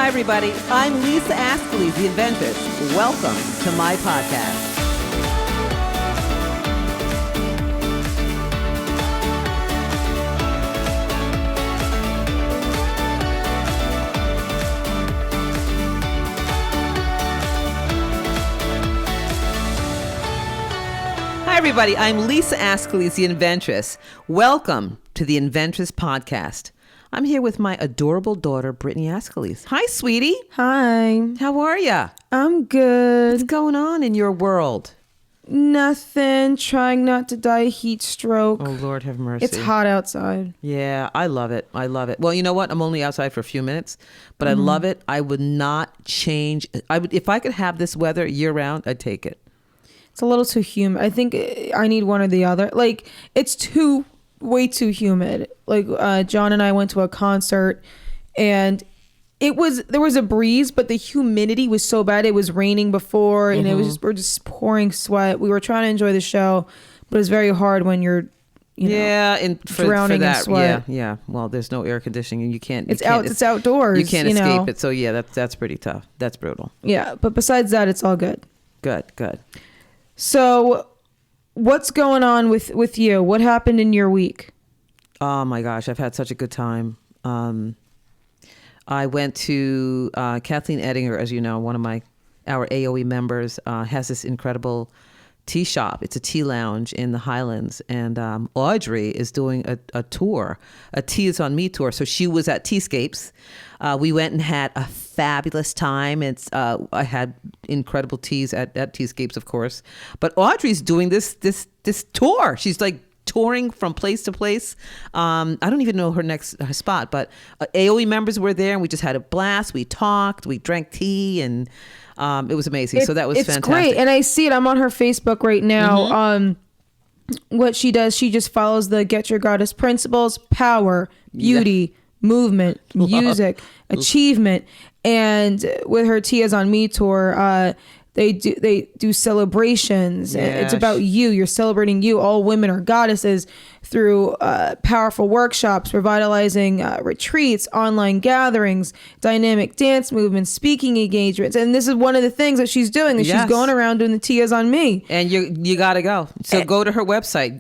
Hi, everybody. I'm Lisa Ascolese, the Inventress. Welcome to my podcast. Hi, everybody. I'm Lisa Ascolese, the Inventress. Welcome to the Inventress podcast. I'm here with my adorable daughter, Brittany Ascolese. Hi, sweetie. Hi. How are ya? I'm good. What's going on in your world? Nothing. Trying not to die of heat stroke. Oh, Lord have mercy. It's hot outside. Yeah, I love it. I love it. Well, you know what? I'm only outside for a few minutes, but I love it. I would not change. If I could have this weather year round, I'd take it. It's a little too humid. I think I need one or the other. Like, it's way too humid. Like, John and I went to a concert and there was a breeze, but the humidity was so bad. It was raining before and we're just pouring sweat. We were trying to enjoy the show, but it's very hard when you're drowning in sweat. Yeah. Well, there's no air conditioning. You can't. It's outdoors. You can't escape it. So yeah, that's pretty tough. That's brutal. Yeah, but besides that, it's all good. Good. So, what's going on with you? What happened in your week? Oh my gosh, I've had such a good time. I went to Kathleen Ettinger, as you know, one of our AOE members, has this incredible tea shop. It's a tea lounge in the Highlands, and Audrey is doing a tour, a Tea is on Me tour. So she was at Teascapes. We went and had a fabulous time. I had incredible teas at Teascapes, of course. But Audrey's doing this tour. She's like touring from place to place. I don't even know her next spot, but AOE members were there, and we just had a blast. We talked, we drank tea, and it was amazing. So that was fantastic. It's great, and I see it. I'm on her Facebook right now. What she does, she just follows the Get Your Goddess principles: power, beauty, movement, music, achievement. And with her Tia's on Me tour, they do celebrations. Yeah. It's about you. You're celebrating you. All women are goddesses through powerful workshops, revitalizing retreats, online gatherings, dynamic dance movements, speaking engagements. And this is one of the things that she's doing. And she's going around doing the Tia's on Me. And you got to go. So go to her website.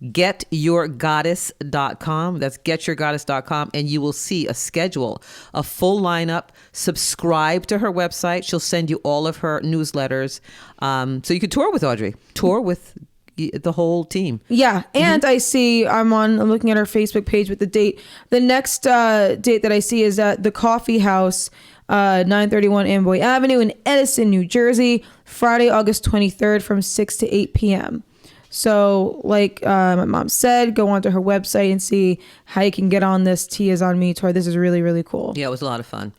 getyourgoddess.com. That's getyourgoddess.com. And you will see a schedule, a full lineup. Subscribe to her website. She'll send you all of her newsletters. So you could tour with Audrey. Tour with the whole team. Yeah. And I see, I'm looking at her Facebook page with the date. The next date that I see is at the Coffee House, 931 Amboy Avenue in Edison, New Jersey, Friday, August 23rd from 6 to 8 p.m. So like my mom said, go onto her website and see how you can get on this Tea is on Me tour. This is really, really cool. Yeah, it was a lot of fun.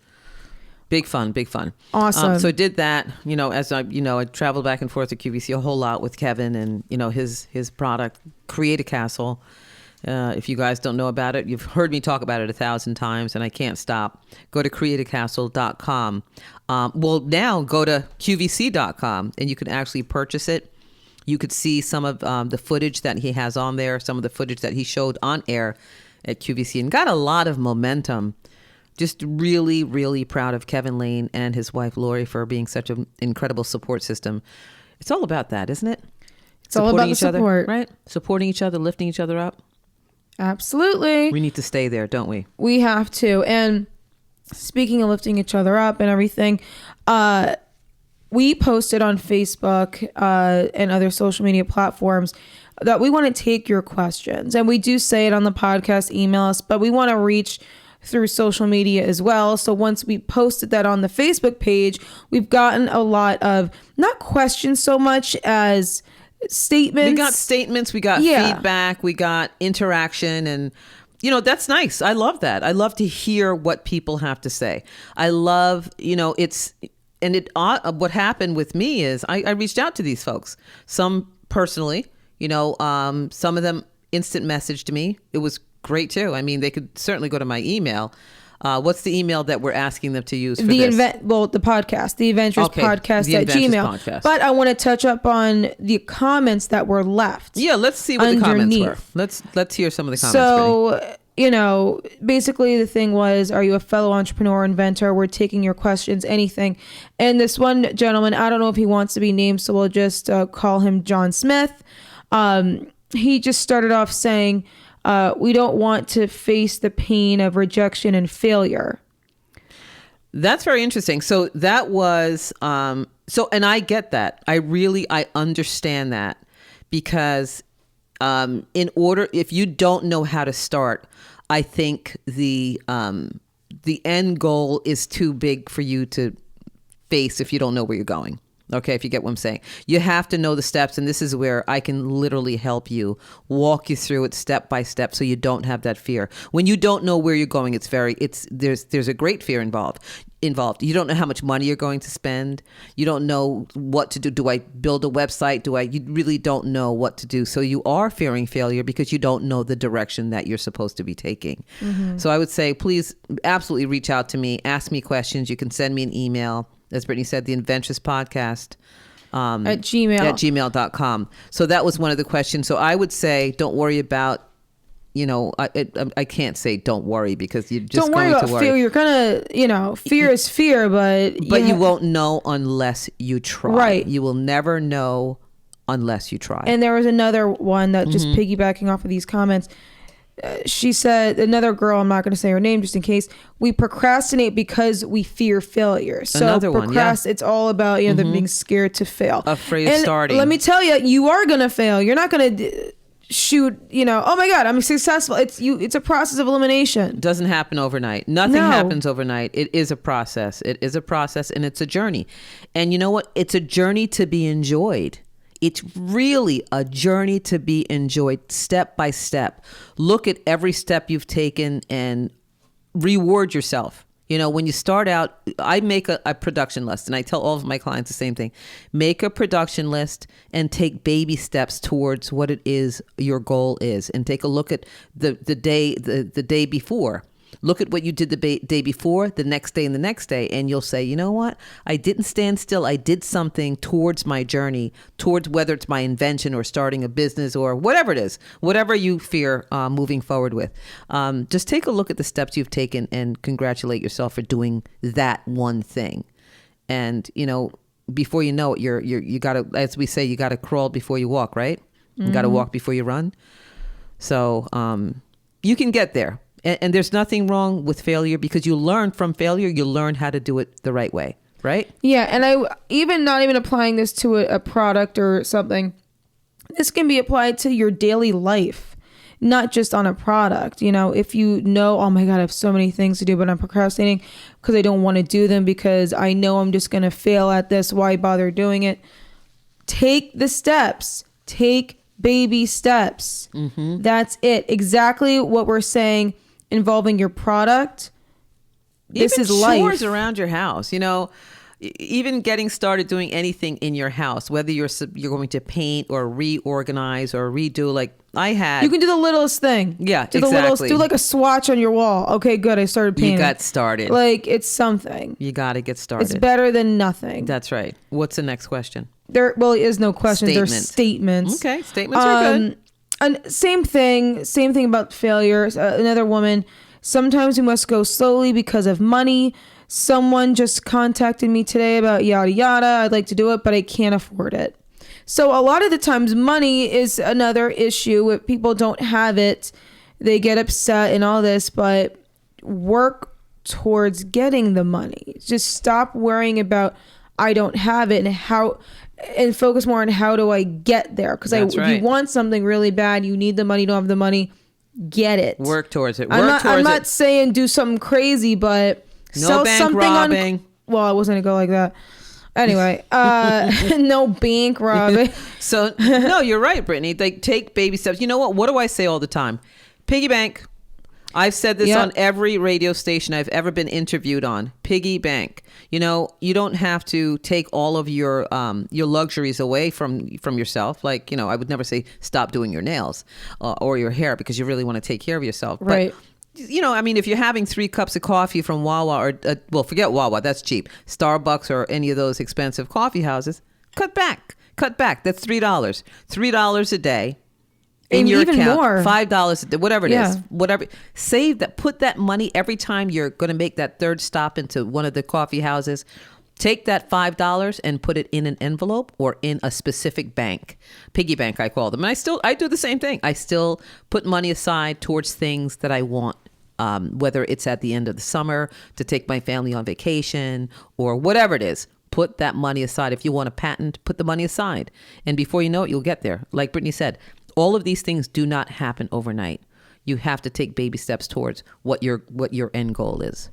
Big fun. Awesome. So I did that, as I traveled back and forth to QVC a whole lot with Kevin and, his product, Create a Castle. If you guys don't know about it, you've heard me talk about it 1,000 times and I can't stop. Go to createacastle.com. Well, now go to QVC.com and you can actually purchase it. You could see some of the footage that he has on there, some of the footage that he showed on air at QVC and got a lot of momentum. Just really, really proud of Kevin Lane and his wife, Lori, for being such an incredible support system. It's all about that, isn't it? It's all about the support. Right? Supporting each other, lifting each other up. Absolutely. We need to stay there, don't we? We have to. And speaking of lifting each other up and everything, we posted on Facebook and other social media platforms that we want to take your questions. And we do say it on the podcast, email us, but we want to reach through social media as well. So once we posted that on the Facebook page, we've gotten a lot of, not questions so much as statements. We got statements, we got feedback, we got interaction, and that's nice. I love that. I love to hear what people have to say. I love, what happened with me is I reached out to these folks, some personally, some of them instant messaged me. It was great too. I mean, they could certainly go to my email. What's the email that we're asking them to use for the this? The podcast, the Inventress podcast the at Inventress Gmail. Podcast. But I want to touch up on the comments that were left. Yeah, let's see what the comments were. Let's hear some of the comments. So basically the thing was, are you a fellow entrepreneur, inventor? We're taking your questions, anything. And this one gentleman, I don't know if he wants to be named, so we'll just call him John Smith. He just started off saying, we don't want to face the pain of rejection and failure. That's very interesting. So that was, and I get that. I understand that, because if you don't know how to start, I think the end goal is too big for you to face if you don't know where you're going. Okay, if you get what I'm saying. You have to know the steps, and this is where I can literally help you, walk you through it step by step, so you don't have that fear. When you don't know where you're going, there's a great fear involved. You don't know how much money you're going to spend. You don't know what to do. Do I build a website? You really don't know what to do. So you are fearing failure because you don't know the direction that you're supposed to be taking. Mm-hmm. So I would say, please absolutely reach out to me, ask me questions. You can send me an email. As Brittany said, the Inventress podcast at gmail.com. So that was one of the questions. So I would say, don't worry about, I can't say don't worry, because you're just going to worry. Don't worry about fear. You're gonna, fear is fear, but you won't know unless you try. Right. You will never know unless you try. And there was another one that just piggybacking off of these comments. She said, another girl, I'm not going to say her name just in case, we procrastinate because we fear failure. So another one, yeah. It's all about, them being scared to fail. Afraid of starting. Let me tell you, you are going to fail. You're not going to shoot, oh my God, I'm successful. It's a process of elimination. It doesn't happen overnight. Nothing happens overnight. It is a process. It is a process, and it's a journey. And you know what? It's a journey to be enjoyed. It's really a journey to be enjoyed step by step. Look at every step you've taken and reward yourself. When you start out, I make a production list, and I tell all of my clients the same thing. Make a production list and take baby steps towards what it is your goal is, and take a look at the day before. Look at what you did the day before, the next day, and the next day, and you'll say, you know what? I didn't stand still. I did something towards my journey, towards whether it's my invention or starting a business or whatever it is, whatever you fear moving forward with. Just take a look at the steps you've taken and congratulate yourself for doing that one thing. And, before you know it, you got to, as we say, you got to crawl before you walk, right? You got to walk before you run. So you can get there. And there's nothing wrong with failure, because you learn from failure. You learn how to do it the right way, right? Yeah, and not even applying this to a product or something. This can be applied to your daily life, not just on a product. If oh my God, I have so many things to do, but I'm procrastinating because I don't want to do them because I know I'm just going to fail at this. Why bother doing it? Take the steps. Take baby steps. Mm-hmm. That's it. Exactly what we're saying. Involving your product, this is life. Even chores around your house, even getting started doing anything in your house, whether you're going to paint or reorganize or redo. Like I had, you can do the littlest thing. Yeah, exactly. Do like a swatch on your wall. Okay, good. I started painting. You got started. Like it's something. You got to get started. It's better than nothing. That's right. What's the next question? There is no question. There's statements. Okay, statements are good. And same thing about failures. Another woman, sometimes we must go slowly because of money. Someone just contacted me today about yada yada. I'd like to do it, but I can't afford it. So a lot of the times money is another issue. If people don't have it, they get upset and all this, but work towards getting the money. Just stop worrying about I don't have it and focus more on how do I get there? Because if you want something really bad, you need the money, don't have the money, get it. Work towards it. I'm not saying do something crazy, but sell bank something robbing. Well, I wasn't gonna go like that. Anyway, no bank robbing. So no, you're right, Brittany. They take baby steps. You know what? What do I say all the time? Piggy bank. I've said this on every radio station I've ever been interviewed on. Piggy bank. You don't have to take all of your luxuries away from yourself. Like, I would never say stop doing your nails or your hair because you really want to take care of yourself. Right. But, if you're having 3 cups of coffee from Wawa or, forget Wawa, that's cheap. Starbucks or any of those expensive coffee houses, cut back. That's $3. $3 a day. in And your even account, more. $5, whatever it Yeah. is, whatever. Save that. Put that money every time you're going to make that third stop into one of the coffee houses. Take that $5 and put it in an envelope or in a specific bank, piggy bank, I call them. And I do the same thing. I still put money aside towards things that I want. Whether it's at the end of the summer to take my family on vacation or whatever it is, put that money aside. If you want a patent, put the money aside. And before you know it, you'll get there. Like Brittany said, all of these things do not happen overnight. You have to take baby steps towards what your end goal is.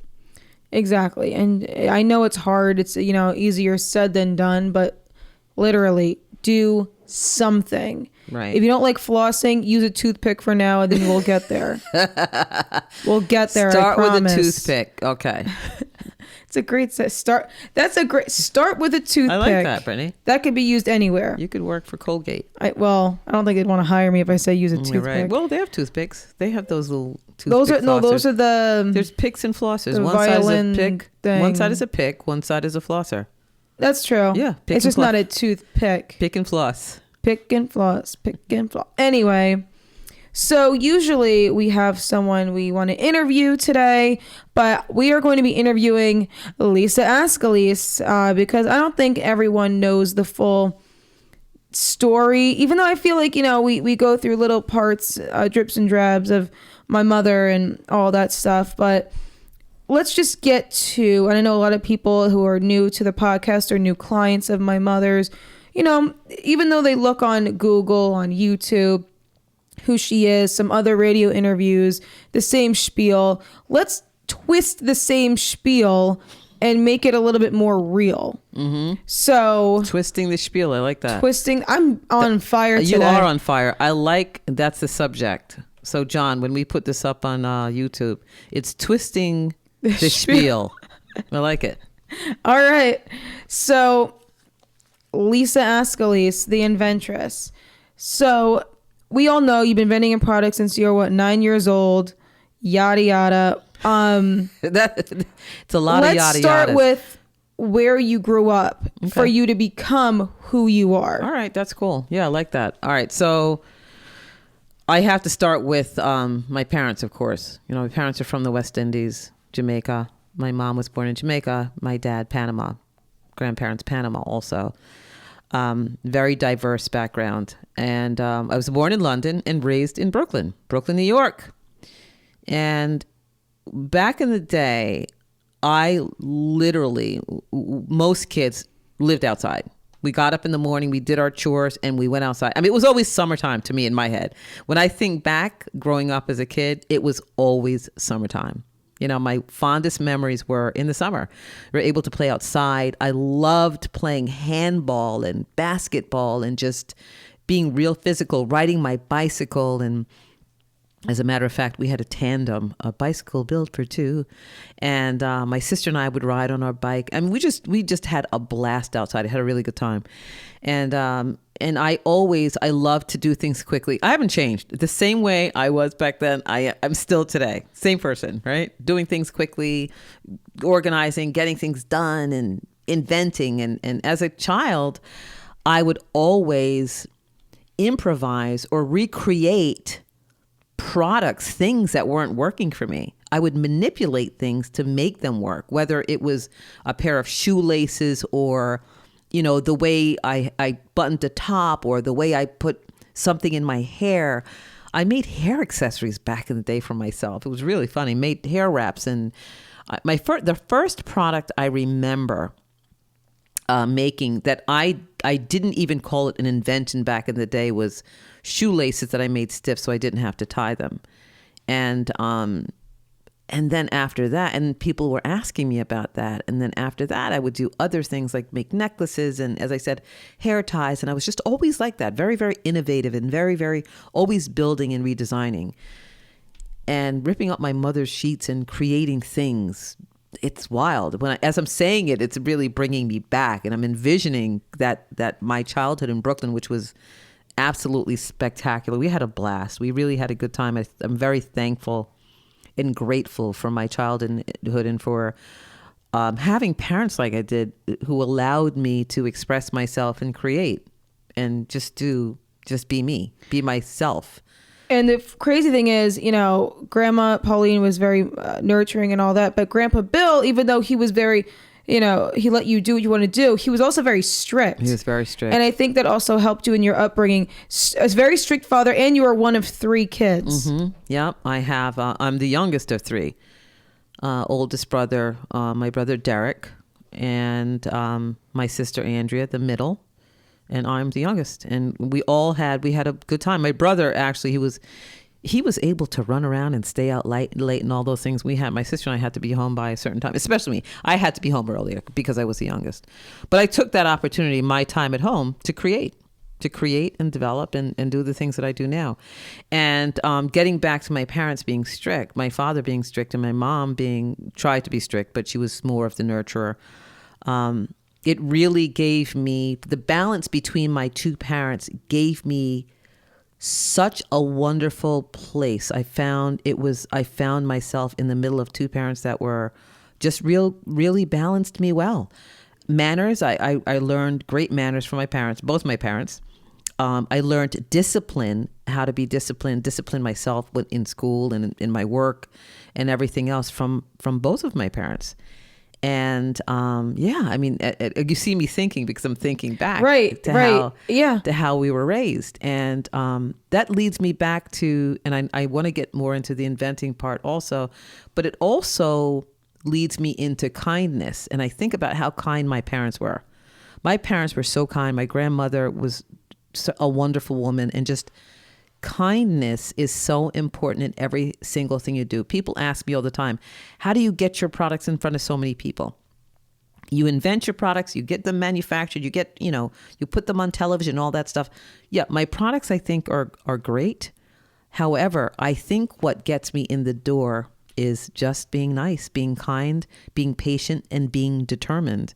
Exactly. And I know it's hard. It's, easier said than done, but literally do something. Right. If you don't like flossing, use a toothpick for now, and then we'll get there. We'll get there. Start I with promise. a toothpick. Okay. It's a great start. That's a great start with a toothpick. I like that, Brittany. That could be used anywhere. You could work for Colgate. I don't think they'd want to hire me if I say use a toothpick. Right. Well, they have toothpicks. They have those little toothpicks. Those are the. There's picks and flossers. The One side is a violin pick. thing. One side is a pick. One side is a flosser. That's true. Yeah, it's just not a toothpick. Pick and floss. Pick and floss. Pick and floss. Anyway, so usually we have someone we want to interview today, but we are going to be interviewing Ascolese because I don't think everyone knows the full story, even though I feel like, we go through little parts, drips and drabs of my mother and all that stuff. But let's just get to, and I know a lot of people who are new to the podcast are new clients of my mother's, even though they look on Google, on YouTube, who she is, some other radio interviews, the same spiel. Let's twist the same spiel and make it a little bit more real. Mm-hmm. So twisting the spiel, I like that. I'm on fire today. You are on fire. That's the subject. So John, when we put this up on YouTube, it's twisting the spiel. I like it. All right. So Ascolese, the Inventress. So we all know you've been inventing a product since you're 9 years old, yada yada. It's a lot of yada yada. Let's start with where you grew up for you to become who you are. All right, that's cool. Yeah, I like that. All right, so I have to start with my parents, of course. My parents are from the West Indies, Jamaica. My mom was born in Jamaica. My dad, Panama. Grandparents, Panama also. Very diverse background. And I was born in London and raised in Brooklyn, New York. And back in the day, most kids lived outside. We got up in the morning, we did our chores, and we went outside. I mean, it was always summertime to me in my head. When I think back, growing up as a kid, it was always summertime. My fondest memories were in the summer. We were able to play outside. I loved playing handball and basketball and just being real physical, riding my bicycle. And as a matter of fact, we had a tandem, a bicycle built for two. And my sister and I would ride on our bike. I mean, we just had a blast outside. I had a really good time. And I love to do things quickly. I haven't changed. The same way I was back then, I'm still today. Same person, right? Doing things quickly, organizing, getting things done, and inventing. And as a child, I would always improvise or recreate products, things that weren't working for me. I would manipulate things to make them work, whether it was a pair of shoelaces or the way I buttoned a top or the way I put something in my hair. I made hair accessories back in the day for myself. It was really funny. Made hair wraps. And the first product I remember making that I didn't even call it an invention back in the day was shoelaces that I made stiff so I didn't have to tie them. And then after that, and people were asking me about that. And then after that, I would do other things like make necklaces and, as I said, hair ties. And I was just always like that, very, very innovative and very, very always building and redesigning and ripping up my mother's sheets and creating things. It's wild. As I'm saying it, it's really bringing me back. And I'm envisioning that my childhood in Brooklyn, which was absolutely spectacular. We had a blast. We really had a good time. I'm very thankful and grateful for my childhood and for having parents like I did who allowed me to express myself and create and just do just be me, be myself. And the crazy thing is, Grandma Pauline was very nurturing and all that. But Grandpa Bill, even though he was very, he let you do what you want to do, he was also very strict. He was very strict. And I think that also helped you in your upbringing. A very strict father, and you are one of 3 kids. Mm-hmm. Yeah, I have. I'm the youngest of 3. Oldest brother, my brother Derek, and my sister Andrea, the middle. And I'm the youngest, and we had a good time. My brother, actually, he was able to run around and stay out late and all those things. My sister and I had to be home by a certain time, especially me. I had to be home earlier because I was the youngest. But I took that opportunity, my time at home, to create and develop and do the things that I do now. And getting back to my parents being strict, my father being strict and my mom tried to be strict, but she was more of the nurturer. It really gave me the balance between my 2 parents, gave me such a wonderful place. I found myself in the middle of 2 parents that were just really balanced me well. Manners, I learned great manners from my parents, both my parents. I learned discipline, how to be discipline myself in school and in my work and everything else from both of my parents. And you see me thinking because I'm thinking back to how we were raised. And that leads me back to, and I want to get more into the inventing part also, but it also leads me into kindness. And I think about how kind my parents were. My parents were so kind. My grandmother was a wonderful woman, and just kindness is so important in every single thing you do. People ask me all the time, how do you get your products in front of so many people? You invent your products, you get them manufactured, you put them on television, all that stuff. Yeah, my products I think are great. However, I think what gets me in the door is just being nice, being kind, being patient, and being determined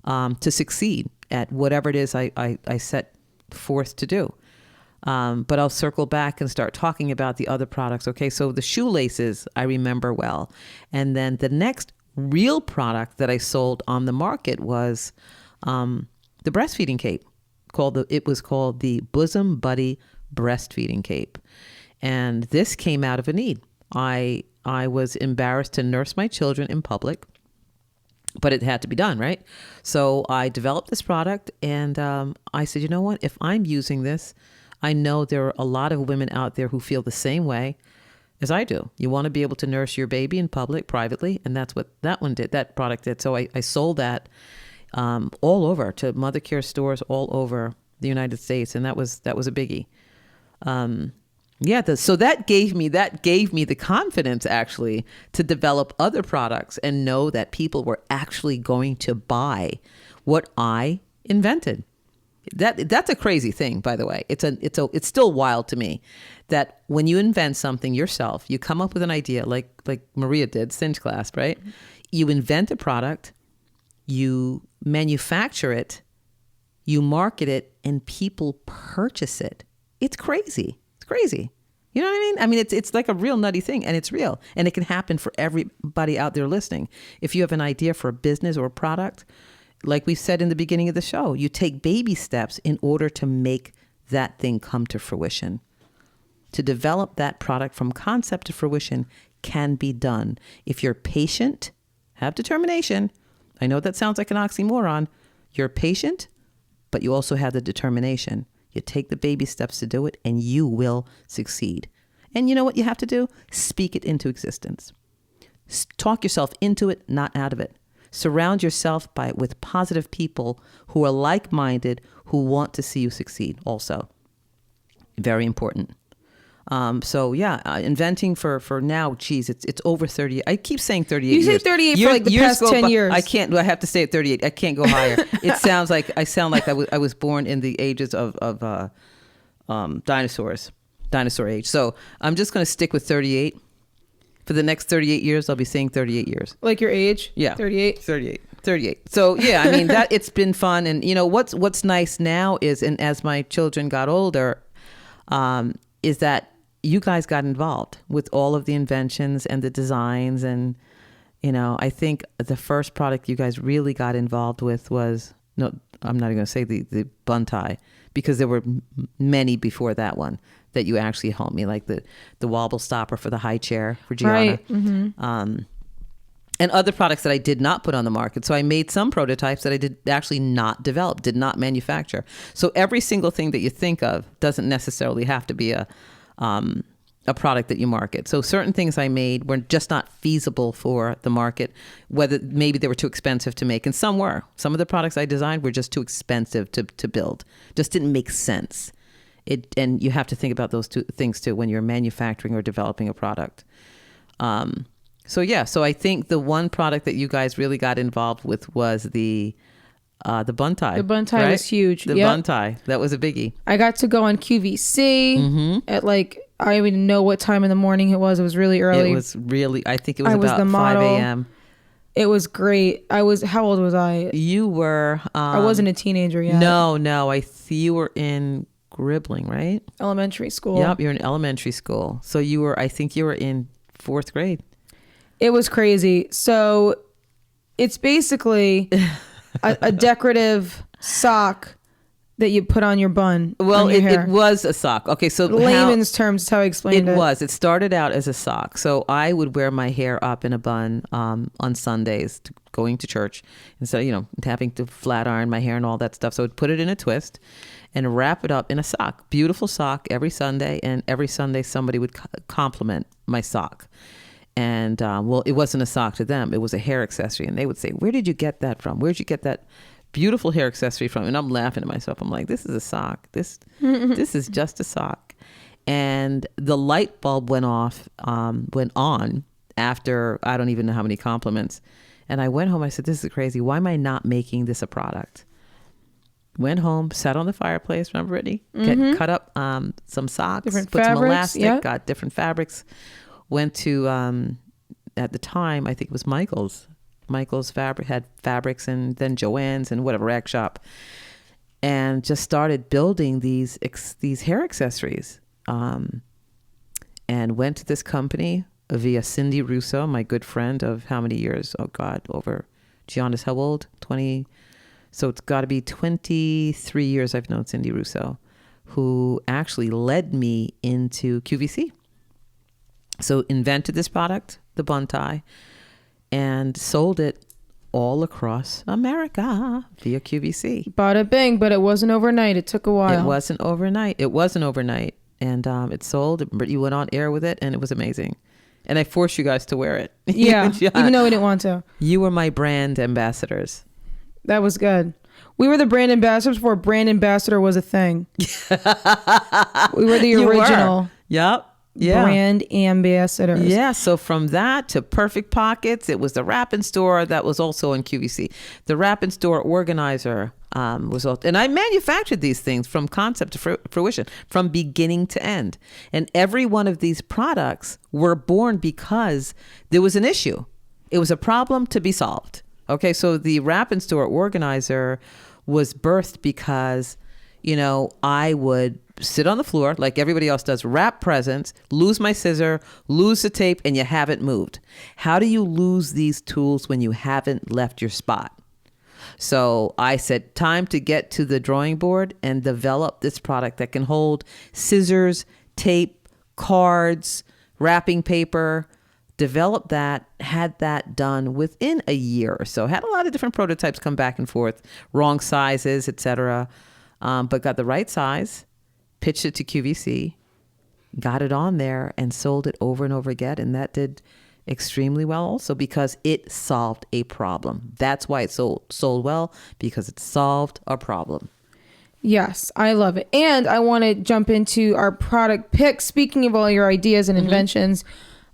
to succeed at whatever it is I set forth to do. But I'll circle back and start talking about the other products. Okay, so the shoelaces I remember well. And then the next real product that I sold on the market was the breastfeeding cape. It was called the Bosom Buddy Breastfeeding Cape. And this came out of a need. I was embarrassed to nurse my children in public, but it had to be done, right? So I developed this product, and I said, you know what? If I'm using this, I know there are a lot of women out there who feel the same way as I do. You want to be able to nurse your baby in public, privately, and that's what that product did. So I sold that all over to mother care stores all over the United States, and that was a biggie. So that gave me the confidence actually to develop other products and know that people were actually going to buy what I invented. That's a crazy thing, by the way. It's still wild to me that when you invent something yourself, you come up with an idea like Maria did, Cinch Clasp, right? You invent a product, you manufacture it, you market it, and people purchase it. It's crazy. It's crazy. You know what I mean? I mean, it's like a real nutty thing, and it's real, and it can happen for everybody out there listening. If you have an idea for a business or a product, like we said in the beginning of the show, you take baby steps in order to make that thing come to fruition. To develop that product from concept to fruition can be done. If you're patient, have determination. I know that sounds like an oxymoron. You're patient, but you also have the determination. You take the baby steps to do it, and you will succeed. And you know what you have to do? Speak it into existence. Talk yourself into it, not out of it. Surround yourself with positive people who are like-minded, who want to see you succeed also. Very important. Inventing for now, geez, it's over 30. I keep saying 38 years. You say 38 for like the past 10 years. I can't. I have to stay at 38. I can't go higher. It sounds like I sound like I was born in the ages of dinosaur age. So I'm just going to stick with 38. For the next 38 years, I'll be saying 38 years. Like your age? Yeah. 38? 38. So yeah, I mean, that it's been fun. And you know, what's nice now is, and as my children got older, is that you guys got involved with all of the inventions and the designs. And, you know, I think the first product you guys really got involved with was no, I'm not even going to say the bun tie, because there were many before that one that you actually helped me, like the wobble stopper for the high chair for Gianna. Right. Mm-hmm. And other products that I did not put on the market. So I made some prototypes that I did actually not develop, did not manufacture. So every single thing that you think of doesn't necessarily have to be a product that you market. So certain things I made were just not feasible for the market, whether maybe they were too expensive to make. And some were. Some of the products I designed were just too expensive to build. Just didn't make sense. And you have to think about those two things too when you're manufacturing or developing a product. So I think the one product that you guys really got involved with was the bun tie. The bun tie was huge. The bun tie. That was a biggie. I got to go on QVC at I don't even know what time in the morning it was. It was really early. It was really, I think it was about 5 a.m. It was great. How old was I? You were... I wasn't a teenager yet. No. You were in Gribbling, right? Elementary school. Yep, you're in elementary school. So I think you were in 4th grade. It was crazy. So it's basically a decorative sock that you put on your bun. Well, on your hair. it was a sock. Okay, so layman's terms is how I explained it. It was. It started out as a sock. So I would wear my hair up in a bun on Sundays, going to church, and so having to flat iron my hair and all that stuff. So I'd put it in a twist and wrap it up in a sock. Beautiful sock every Sunday, and every Sunday somebody would compliment my sock. And it wasn't a sock to them. It was a hair accessory. And they would say, where did you get that from? Where'd you get that beautiful hair accessory from? And I'm laughing to myself. I'm like, this is a sock. This is just a sock. And the light bulb went on after I don't even know how many compliments. And I went home. I said, this is crazy. Why am I not making this a product? Went home, sat on the fireplace. Remember, Brittany? Cut up some socks, different put fabrics, some elastic, yeah. Got different fabrics. Went to, at the time, I think it was Michael's. Michael's had fabrics, and then Joann's and whatever, rag shop. And just started building these hair accessories. And went to this company via Cindy Russo, my good friend of how many years? Oh God, over Gianna's how old? 20. So it's got to be 23 years I've known Cindy Russo, who actually led me into QVC. So invented this product, the bun tie, and sold it all across America via QVC. Bada bing, but it wasn't overnight. It took a while. It wasn't overnight. And it sold. You went on air with it, and it was amazing. And I forced you guys to wear it. Yeah, even though we didn't want to. You were my brand ambassadors. That was good. We were the brand ambassadors before brand ambassador was a thing. We were the original. Yep. Yeah. Brand ambassadors. Yeah. So from that to Perfect Pockets, it was the Wrap Store that was also in QVC. The Wrap Store organizer was also, and I manufactured these things from concept to fruition, from beginning to end. And every one of these products were born because there was an issue. It was a problem to be solved. Okay. So the Wrap Store organizer was birthed because, I would sit on the floor like everybody else does, wrap presents, lose my scissor, lose the tape, and you haven't moved. How do you lose these tools when you haven't left your spot? So I said, time to get to the drawing board and develop this product that can hold scissors, tape, cards, wrapping paper. Developed that, had that done within a year or so. Had a lot of different prototypes come back and forth, wrong sizes, etc. But got the right size, pitched it to QVC, got it on there, and sold it over and over again. And that did extremely well also because it solved a problem. That's why it sold well, because it solved a problem. Yes, I love it. And I want to jump into our product picks. Speaking of all your ideas and inventions,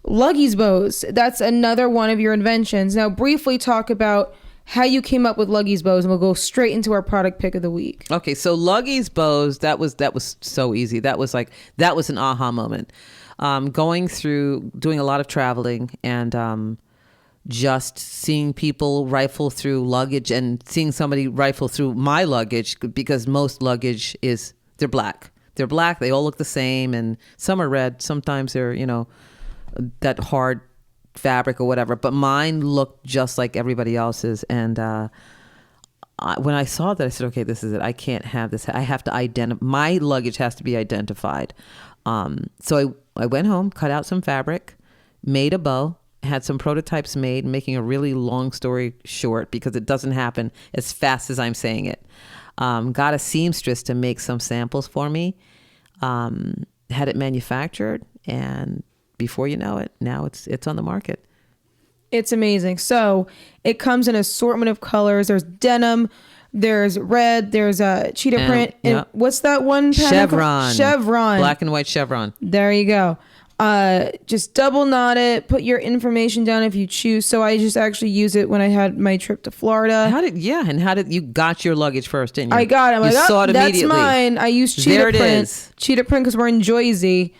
Luggies bows. That's another one of your inventions. Now, briefly talk about how you came up with Luggies bows, and we'll go straight into our product pick of the week. Okay, so Luggies bows, that was so easy. That was an aha moment. Going through, doing a lot of traveling, and just seeing people rifle through luggage, and seeing somebody rifle through my luggage, because most luggage they're black. They're black. They all look the same, and some are red. Sometimes they're, that hard fabric or whatever, but mine looked just like everybody else's. And when I saw that, I said, okay, this is it. I can't have this. I have to identify. My luggage has to be identified. So I went home, cut out some fabric, made a bow, had some prototypes made, making a really long story short because it doesn't happen as fast as I'm saying it. Got a seamstress to make some samples for me, had it manufactured, and before you know it, now it's on the market. It's amazing. So it comes in an assortment of colors. There's denim, there's red, there's a cheetah print. And yep. What's that one? Chevron. Black and white chevron. There you go. Just double knot it, put your information down if you choose. So I just actually use it when I had my trip to Florida. How did you got your luggage first, didn't you? I got it. You saw it that's immediately. Mine. I used cheetah print. Cheetah print because we're in Jersey.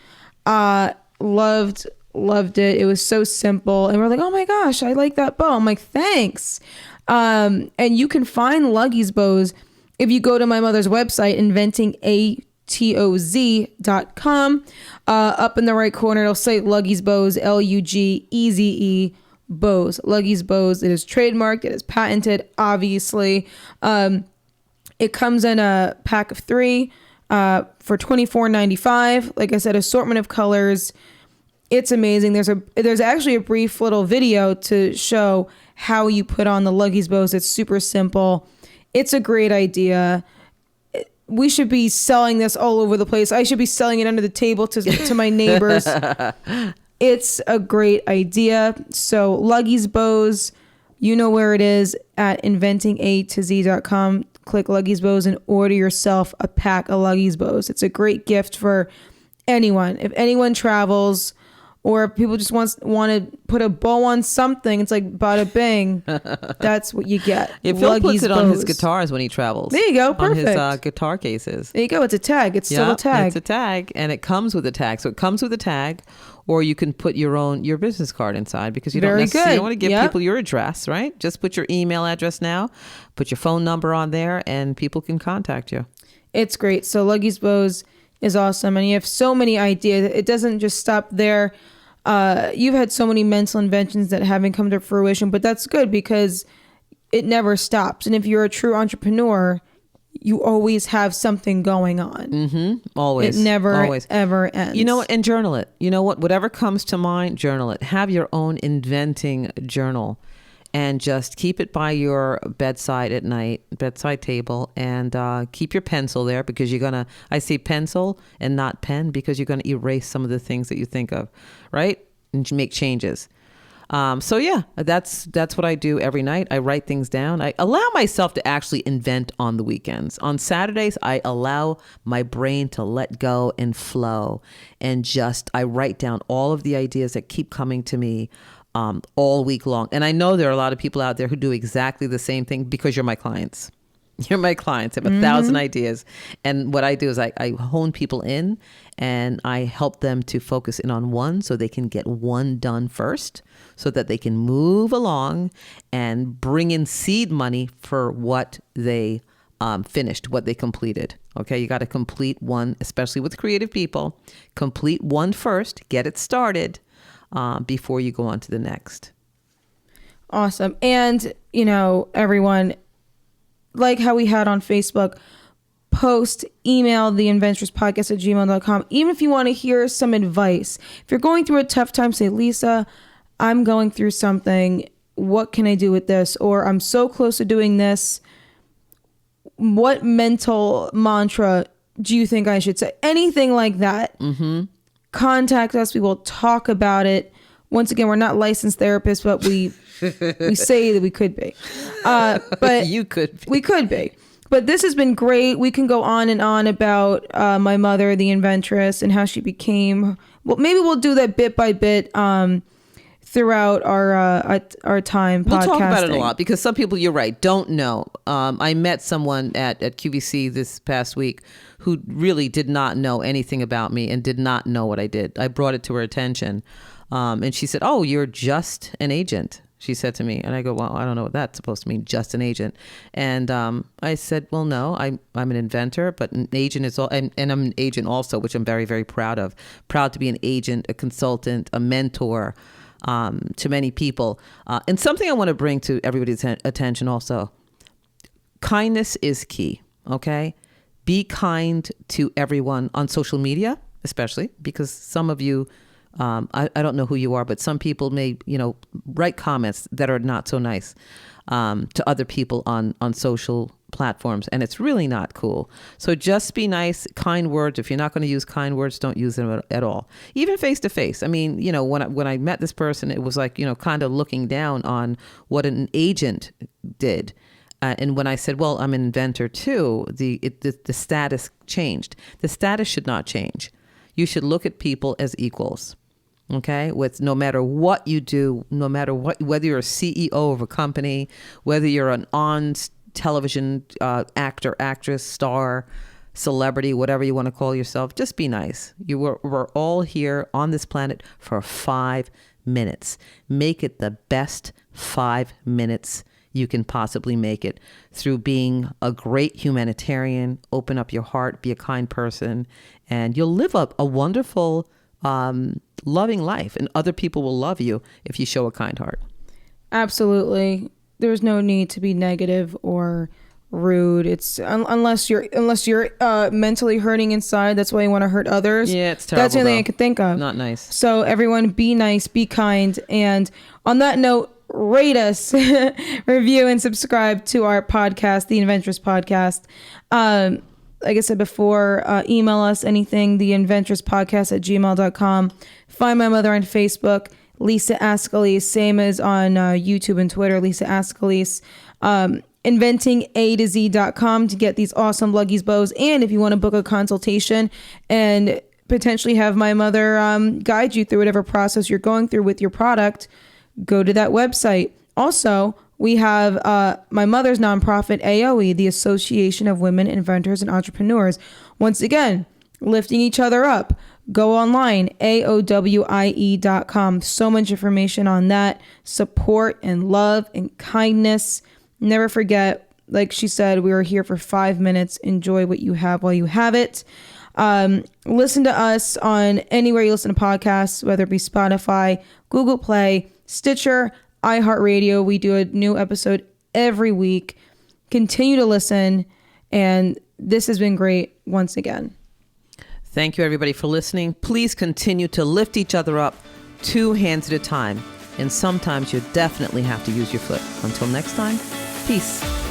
Loved it. It was so simple. And we're like, oh my gosh, I like that bow. I'm like, thanks. And you can find Luggies bows if you go to my mother's website, inventingatoz.com. Up in the right corner, it'll say Luggies bows, Lugeze bows. Luggies bows. It is trademarked. It is patented, obviously. It comes in a pack of 3 for $24.95. Like I said, assortment of colors. It's amazing. There's actually a brief little video to show how you put on the Luggies bows. It's super simple. It's a great idea. We should be selling this all over the place. I should be selling it under the table to my neighbors. It's a great idea. So Luggies bows, you know where it is at inventingatoz.com. Click Luggies bows and order yourself a pack of Luggies bows. It's a great gift for anyone. If anyone travels, or people just want to put a bow on something, it's like bada bing. That's what you get. If Phil puts it on his guitars when he travels. There you go. Perfect. On his guitar cases. There you go. It's a tag. It's still a tag. It's a tag, and it comes with a tag. So it comes with a tag, or you can put your business card inside because you don't want to give people your address, right? Just put your email address now, put your phone number on there, and people can contact you. It's great. So Luggies bows is awesome, and you have so many ideas. It doesn't just stop there. You've had so many mental inventions that haven't come to fruition, but that's good because it never stops. And if you're a true entrepreneur, you always have something going on. Mm-hmm. Always. It never, ever ends. You know what? And journal it. You know what? Whatever comes to mind, journal it. Have your own inventing journal. And just keep it by your bedside at night, bedside table, and keep your pencil there because I say pencil and not pen because you're going to erase some of the things that you think of, right? And make changes. So yeah, that's what I do every night. I write things down. I allow myself to actually invent on the weekends. On Saturdays, I allow my brain to let go and flow, and I write down all of the ideas that keep coming to me all week long. And I know there are a lot of people out there who do exactly the same thing because you're my clients. You're my clients. I have 1,000 ideas. And what I do is I hone people in and I help them to focus in on one so they can get one done first so that they can move along and bring in seed money for what they finished, what they completed. Okay, you got to complete one, especially with creative people. Complete one first, get it started before you go on to the next. Awesome. And, everyone, like how we had on Facebook, email the inventress@gmail.com. Even if you want to hear some advice, if you're going through a tough time, say, Lisa, I'm going through something. What can I do with this? Or I'm so close to doing this. What mental mantra do you think I should say? Anything like that. Mm-hmm. Contact us. We will talk about it. Once again, we're not licensed therapists, but we say that we could be. But you could be. We could be. But this has been great. We can go on and on about my mother, the Inventress, and how she became. Well, maybe we'll do that bit by bit throughout our time podcasting. We'll talk about it a lot because some people, you're right, don't know. I met someone at QVC this past week who really did not know anything about me and did not know what I did. I brought it to her attention. And she said, "Oh, you're just an agent," she said to me. And I go, "Well, I don't know what that's supposed to mean, just an agent." And I said, "Well, no, I'm an inventor, but an agent is all, and I'm an agent also, which I'm very, very proud of. Proud to be an agent, a consultant, a mentor to many people. And something I want to bring to everybody's attention also. kindness is key. Okay. Be kind to everyone on social media, especially because some of you, I don't know who you are, but some people may, write comments that are not so nice to other people on social platforms, and it's really not cool. So just be nice, kind words. If you're not going to use kind words, don't use them at all. Even face to face. I mean, when I met this person, it was like, kind of looking down on what an agent did. And when I said, well, I'm an inventor too, the status changed. The status should not change. You should look at people as equals. Okay, with no matter what you do, no matter whether you're a CEO of a company, whether you're an on television actor, actress, star, celebrity, whatever you want to call yourself, just be nice. We're all here on this planet for 5 minutes. Make it the best 5 minutes you can possibly make it through being a great humanitarian. Open up your heart, be a kind person, and you'll live up a wonderful, loving life, and other people will love you if you show a kind heart. Absolutely. There's no need to be negative or rude. It's unless you're mentally hurting inside. That's why you want to hurt others. Yeah, it's terrible. That's the only thing I could think of. Not nice. So everyone, be nice, be kind, and on that note, rate us, review, and subscribe to our podcast, the Inventress podcast. Like I said before, email us anything, theinventresspodcast@gmail.com. Find my mother on Facebook, Lisa Ascolese, same as on YouTube and Twitter, Lisa Ascolese. InventingA2Z.com to get these awesome Luggies bows. And if you want to book a consultation and potentially have my mother guide you through whatever process you're going through with your product, go to that website. Also, we have my mother's nonprofit, AOE, the Association of Women Inventors and Entrepreneurs. Once again, lifting each other up. Go online, AOWIE.com. So much information on that. Support and love and kindness. Never forget, like she said, we are here for 5 minutes. Enjoy what you have while you have it. Listen to us on anywhere you listen to podcasts, whether it be Spotify, Google Play, Stitcher, iHeartRadio. We do a new episode every week. Continue to listen, and this has been great once again. Thank you, everybody, for listening. Please continue to lift each other up 2 hands at a time, and sometimes you definitely have to use your foot. Until next time, peace.